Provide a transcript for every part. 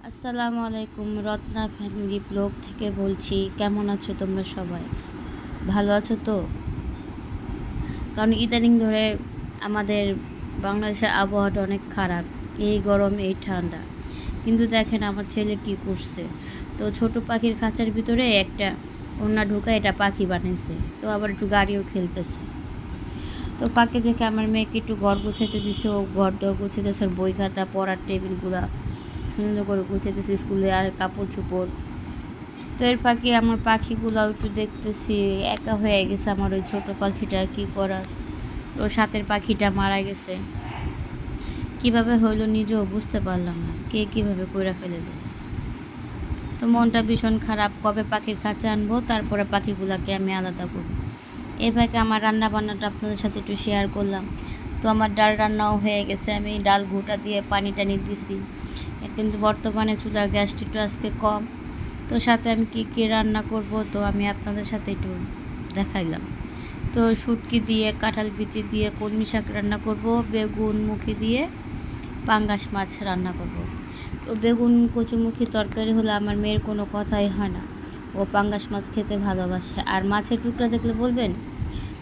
আসসালামু আলাইকুম, Ratna family blog থেকে বলছি। কেমন আছো তোমরা সবাই? ভালো আছো তো? কারণ ইদানিং ধরে আমাদের বাংলাদেশের আবহাওয়াটা অনেক খারাপ। এই গরম এই ঠান্ডা, কিন্তু দেখেন আমার ছেলে কি করছে। তো ছোট পাখির খাঁচার ভিতরে একটা ওড়না ঢুকা এটা পাখি বানিয়েছে। তো আবার একটু গাড়িও খেলতেছে। তো পাখি দেখে আমার মেয়েকে একটু ঘর গুছাইতে দিছে। ও ঘর দর গুছাইতেছে, বই খাতা পড়ার টেবিলগুলা সুন্দর করে গুছাইতেছে, স্কুলে আর কাপড় চোপড়। তো এর ফাঁকে আমার পাখিগুলাও একটু দেখতেছি। একা হয়ে গেছে আমার ওই ছোটো পাখিটা, কী করার। ওর সাথের পাখিটা মারা গেছে। কিভাবে হইলো নিজেও বুঝতে পারলাম না, কে কীভাবে কইরা ফেলে দেয়। তো মনটা ভীষণ খারাপ। কবে পাখির খাঁচা আনবো, তারপরে পাখিগুলাকে আমি আলাদা করব। এই ফাঁকে আমার রান্না বান্নাটা আপনাদের সাথে একটু শেয়ার করলাম। তো আমার ডাল রান্নাও হয়ে গেছে, আমি ডাল ঘুটা দিয়ে পানি টানি দিছি। কিন্তু বর্তমানে চুলার গ্যাসটা একটু আজকে কম। তো সাথে আমি কী রান্না করব, তো আমি আপনাদের সাথে একটু দেখাইলাম। তো শুটকি দিয়ে, কাঁঠাল বিচি দিয়ে কলমি শাক রান্না করব, বেগুন মুখি দিয়ে পাঙ্গাস মাছ রান্না করব। তো বেগুন কচুমুখী তরকারি হলে আমার মেয়ের কোনো কথাই হয় না। ও পাঙ্গাস মাছ খেতে ভালোবাসে। আর মাছের টুকরা দেখলে বলবেন।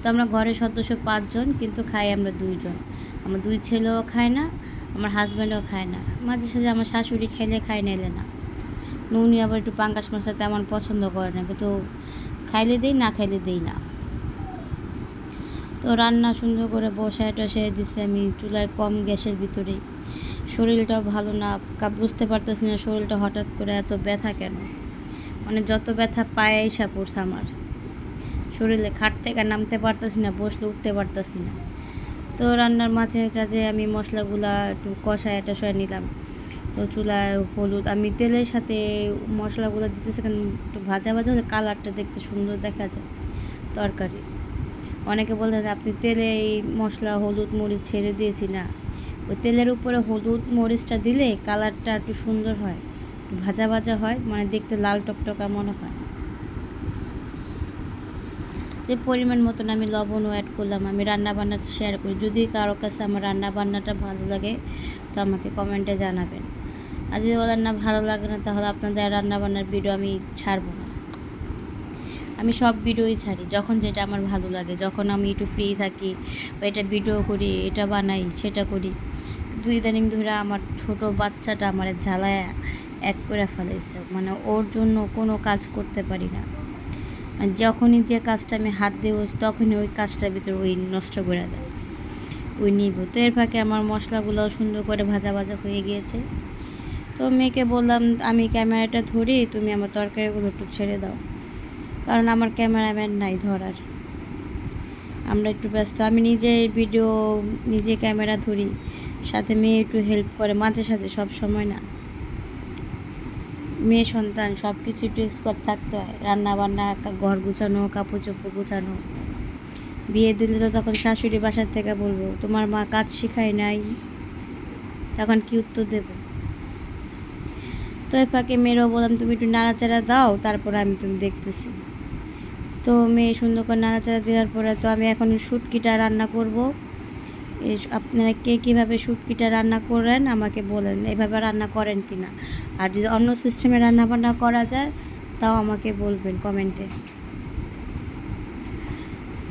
তো আমরা ঘরের সদস্য 5 জন, কিন্তু খাই আমরা 2 জন। আমার 2 ছেলেও খায় না, আমার হাজব্যান্ডও খায় না। মাঝে সাঝে আমার শাশুড়ি খাইলে খায়, নাইলে না। উনি আবার একটু পাঙ্গাস মাছটা তেমন পছন্দ করে না, কিন্তু খাইলে দেই, না খাইলে দেই না। তো রান্না সুন্দর করে বসায় টসায় দিছে আমি চুলায়, কম গ্যাসের ভিতরেই। শরীরটাও ভালো না, বুঝতে পারতেছি না শরীরটা হঠাৎ করে এত ব্যথা কেন। মানে যত ব্যথা পায়ে এসে পড়ছে আমার শরীরে, খাট থেকে নামতে পারতেছি না, বসলে উঠতে পারতেছি না। তো রান্নার মাঝে টাঝে আমি মশলাগুলা একটু কষায় টষায় নিলাম। তো চুলায় হলুদ, আমি তেলের সাথে মশলাগুলো দিতেছি কারণ একটু ভাজা ভাজা হলে কালারটা দেখতে সুন্দর দেখা যায় তরকারির। অনেকে বলে আপনি তেলে এই মশলা হলুদ মরিচ ছেড়ে দিয়েছি, না, ওই তেলের উপরে হলুদ মরিচটা দিলে কালারটা একটু সুন্দর হয়, একটু ভাজা ভাজা হয়, মানে দেখতে লাল টকটকা মনে হয়। যে পরিমাণ মতন আমি লবণও অ্যাড করলাম। আমি রান্নাবান্না শেয়ার করি, যদি কারো কাছে আমার রান্নাবান্নাটা ভালো লাগে তো আমাকে কমেন্টে জানাবেন। আর যদি বলেন না ভালো লাগে না, তাহলে আপনাদের রান্নাবান্নার ভিডিও আমি ছাড়বো না। আমি সব ভিডিওই ছাড়ি যখন যেটা আমার ভালো লাগে, যখন আমি একটু ফ্রি থাকি, বা এটা ভিডিও করি, এটা বানাই, সেটা করি। কিন্তু ইদানিং ধরে আমার ছোট বাচ্চাটা আমার জ্বালায় এক করে ফেলাইছে। মানে ওর জন্য কোনো কাজ করতে পারি না। যখনই যে কাজটা আমি হাত দেবো, তখনই ওই কাজটার ভিতরে ওই নষ্ট করে দেয়, ওই নিব। তো এর ফাঁকে আমার মশলাগুলোও সুন্দর করে ভাজা ভাজা হয়ে গিয়েছে। তো মেয়েকে বললাম আমি ক্যামেরাটা ধরি, তুমি আমার তরকারিগুলো একটু ছেড়ে দাও, কারণ আমার ক্যামেরাম্যান নাই ধরার। আমরা একটু ব্যস্ত, আমি নিজে ভিডিও, নিজে ক্যামেরা ধরি, সাথে মেয়ে একটু হেল্প করে মাঝে সাঝে, সব সময় না। মেয়ে সন্তান, সব কিছু একটু এক্সপার্ট থাকতে হয়। রান্না বান্না, ঘর গুছানো, কাপড় চোপড় গুছানো। বিয়ে দিলে তো তখন শাশুড়ি বাসার থেকে বলবো তোমার মা কাজ শেখায় নাই, তখন কি উত্তর দেব? তো এ ফাঁকে মেয়েরও বললাম তুমি একটু নাড়াচাড়া দাও, তারপর আমি তুমি দেখতেছি। তো মেয়ে সুন্দর করে নাড়াচাড়া দেওয়ার পরে তো আমি এখন শুটকিটা রান্না করব। আপনারা কে কীভাবে শুটকিটা রান্না করেন আমাকে বলেন, এভাবে রান্না করেন কি না। আর যদি অন্য সিস্টেমে রান্না বান্না করা যায় তাও আমাকে বলবেন কমেন্টে।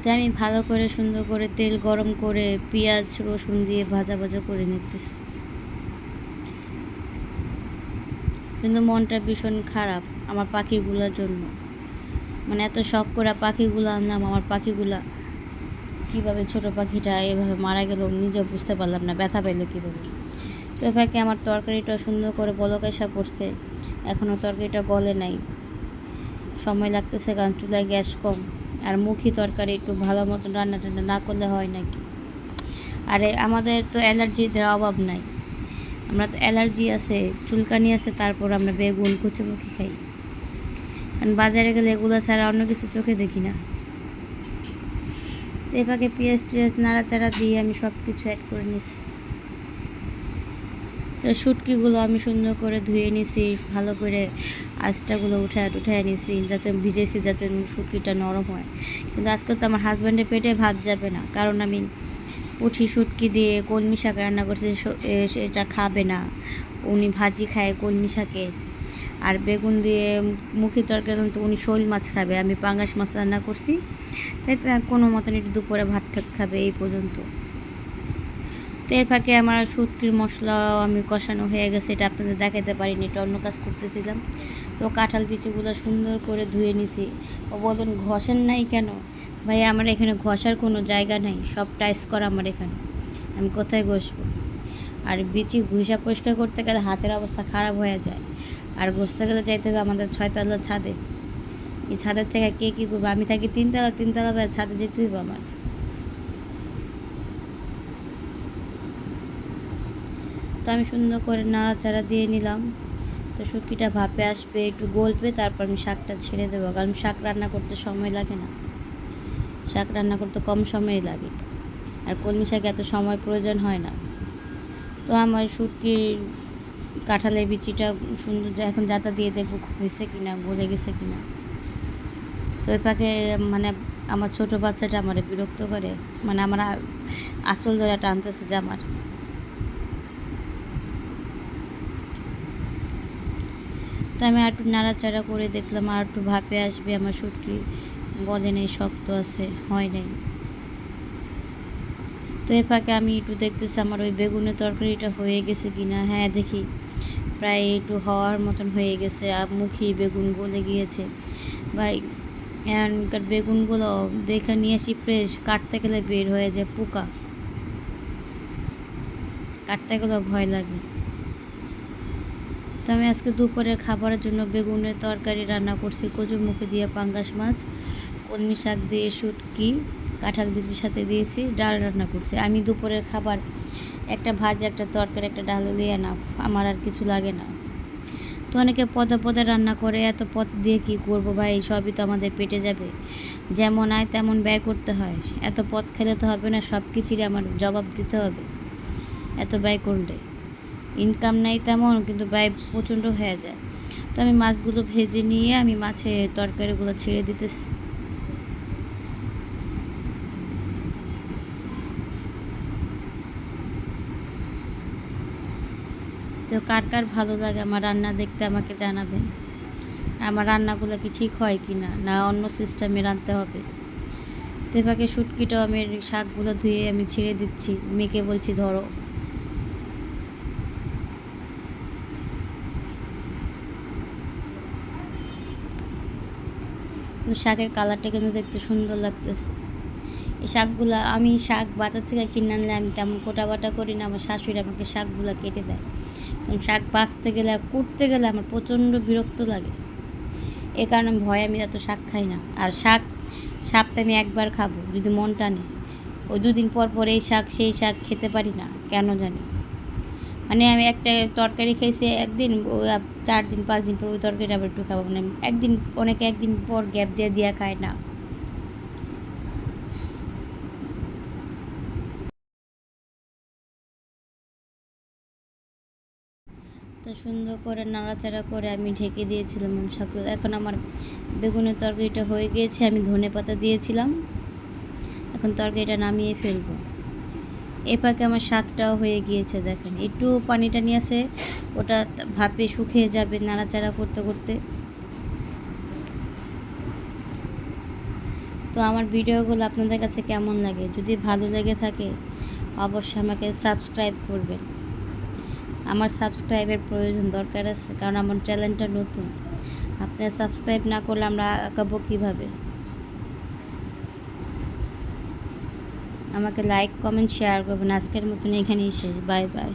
তো আমি ভালো করে সুন্দর করে তেল গরম করে পেঁয়াজ রসুন দিয়ে ভাজা ভাজা করে নিতেছি। কিন্তু মনটা ভীষণ খারাপ আমার পাখিগুলোর জন্য। মানে এত শখ করে পাখিগুলো আনলাম, আমার পাখিগুলা কীভাবে, ছোটো পাখিটা এভাবে মারা গেল নিজেও বুঝতে পারলাম না, ব্যথা পেলো কীভাবে। তো এভাবে আমার তরকারিটা সুন্দর করে বলক এসে পড়ছে, এখনও তরকারিটা গলে নাই, সময় লাগতেছে কারণ চুলায় গ্যাস কম। আর মুখি তরকারি একটু ভালো মতন রান্না টান্না না করলে হয় নাকি। আরে আমাদের তো অ্যালার্জিদের অভাব নাই, আমরা তো অ্যালার্জি আছে, চুলকানি আছে, তারপর আমরা বেগুন কুচিমুখি খাই। কারণ বাজারে গেলে এগুলো ছাড়া অন্য কিছু চোখে দেখি না। তো এভাবে পেঁয়াজ টিয়াজ নাড়াচাড়া দিয়ে আমি সব কিছু অ্যাড করে নিছি। তো শুটকিগুলো আমি সুন্দর করে ধুয়ে নিছি, ভালো করে আঁচটাগুলো উঠায় নিছি, যাতে ভিজেছি, যাতে শুটকিটা নরম হয়। কিন্তু আজকে তো আমার হাজব্যান্ডের পেটে ভাত যাবে না, কারণ আমি পুঁটি শুটকি দিয়ে কলমি শাক রান্না করছি, সেটা খাবে না। উনি ভাজি খায় কলমি শাকে, আর বেগুন দিয়ে মুখি তরকারি তো উনি শোল মাছ খাবে, আমি পাঙ্গাস মাছ রান্না করছি, তাই কোনো মতন একটু দুপুরে ভাত ঠাত খাবে এই পর্যন্ত। তো এর ফাঁকে আমার শুটকির মশলাও আমি কষানো হয়ে গেছে, এটা আপনাদের দেখাতে পারিনি, এটা অন্য কাজ করতেছিলাম। তো কাঁঠাল বিচিগুলো সুন্দর করে ধুয়ে নিছি। ও বলবেন ঘষেন নাই কেন? ভাই আমার এখানে ঘষার কোনো জায়গা নাই, সব টাইস করা আমার এখানে, আমি কোথায় ঘষবো? আর বিচি ঘুষা পরিষ্কার করতে গেলে হাতের অবস্থা খারাপ হয়ে যায়, আর ঘষতে গেলে যাইতে হবে আমাদের 6 তলা ছাদে। এই ছাদের থেকে কে কী করবো? আমি থাকি 3 তলা ছাদে যেতে হবে আমার। তো আমি সুন্দর করে নাড়াচাড়া দিয়ে নিলাম। তো শুটকিটা ভাপে আসবে, একটু গলবে, তারপর আমি শাকটা ছেড়ে দেবো, কারণ শাক রান্না করতে সময় লাগে না, শাক রান্না করতে কম সময় লাগে, আর কলমি শাকে এত সময় প্রয়োজন হয় না। তো আমার শুটকির কাঁঠালের বিচিটা সুন্দর, এখন যাতা দিয়ে দেখবো হয়েছে কিনা, গলে গেছে কিনা। তো ওই পাকে মানে আমার ছোটো বাচ্চাটা আমার বিরক্ত করে, মানে আমার আঁচল ধরে টানতেছে জামার। তো আমি আর একটু নাড়াচাড়া করে দেখলাম আর একটু ভাপে আসবে, আমার শুটকি গলে নেই, শক্ত আছে, হয় নাই। তো এ ফাঁকে আমি একটু দেখতেছি আমার ওই বেগুনের তরকারিটা হয়ে গেছে কিনা। হ্যাঁ দেখি প্রায় একটু হওয়ার মতন হয়ে গেছে, আর মুখি বেগুন গলে গিয়েছে। ভাই এখানকার বেগুনগুলো দেখে নিয়ে আসি ফ্রেশ, কাটতে গেলে বের হয়ে যায় পোকা, কাটতে গেলেও ভয় লাগে। তো আমি আজকে দুপুরের খাবারের জন্য বেগুনের তরকারি রান্না করছি, কচুরমুখী দিয়ে পাঙ্গাস মাছ, কলমি শাক দিয়ে শুটকি, কাঁঠাল বিচির সাথে দিয়েছি, ডাল রান্না করছি। আমি দুপুরের খাবার একটা ভাজি, একটা তরকারি, একটা ডাল হলেই না, আমার আর কিছু লাগে না। তো অনেকে পদে পদে রান্না করে, এত পদ দিয়ে কি করব ভাই, সবই তো আমাদের পেটে যাবে, যেমন আয় তেমন ব্যয় করতে হয়, এত পদ খেলে তো হবে না, সব কিছুরই আমার জবাব দিতে হবে এত ব্যয় করলে। ইনকাম নাই তেমন, কিন্তু ব্যয় প্রচণ্ড হয়ে যায়। তো আমি মাছগুলো ভেজে নিয়ে আমি মাছের তরকারিগুলো ছেড়ে দিতেছি। তো কার কার ভালো লাগে আমার রান্না দেখতে আমাকে জানাবেন, আমার রান্নাগুলো কি ঠিক হয় কি না, না অন্য সিস্টেমে রাঁধতে হবে। তো এভাবে শুটকিটাও আমি শাকগুলো ধুয়ে আমি ছেড়ে দিচ্ছি, মেয়েকে বলছি ধরো। কিন্তু শাকের কালারটা কিন্তু দেখতে সুন্দর লাগতেছে। এই শাকগুলো আমি শাক বাজার থেকে কিনে আনলে আমি তেমন কোটা বাটা করি না, আমার শাশুড়ি আমাকে শাকগুলো কেটে দেয়, কারণ শাক বাছতে গেলে আর কুটতে গেলে আমার প্রচণ্ড বিরক্ত লাগে, এ কারণে ভয়ে আমি এত শাক খাই না। আর শাক সপ্তাহে আমি একবার খাবো যদি মন টানে, ওই 2 দিন পর পর এই শাক সেই শাক খেতে পারি না কেন জানি। মানে আমি একটা তরকারি খেয়েছি একদিন, 4 দিন 5 দিন পর ওই তরকারিটা আবার একটু খাবো, মানে একদিন, অনেকে একদিন পর গ্যাপ দিয়ে দিয়া খায় না। তো সুন্দর করে নাড়াচাড়া করে আমি ঢেকে দিয়েছিলাম শাকগুলো। এখন আমার বেগুনের তরকারিটা হয়ে গিয়েছে, আমি ধনেপাতা দিয়েছিলাম, এখন তরকারিটা নামিয়ে ফেলবো। এ পাকে আমার শাকটাও হয়ে গিয়েছে, দেখেন একটু পানি টানি আছে, ওটা ভাপে শুকিয়ে যাবে নাড়াচাড়া করতে করতে। তো আমার ভিডিওগুলো আপনাদের কাছে কেমন লাগে, যদি ভালো লেগে থাকে অবশ্যই আমাকে সাবস্ক্রাইব করবেন, আমার সাবস্ক্রাইবের প্রয়োজন দরকার আছে, কারণ আমার চ্যানেলটা নতুন, আপনারা সাবস্ক্রাইব না করলে আমরা আঁকাবো কীভাবে? আমাকে লাইক কমেন্ট শেয়ার করবেন। আজকের মতন এখানেই শেষ, বাই বাই।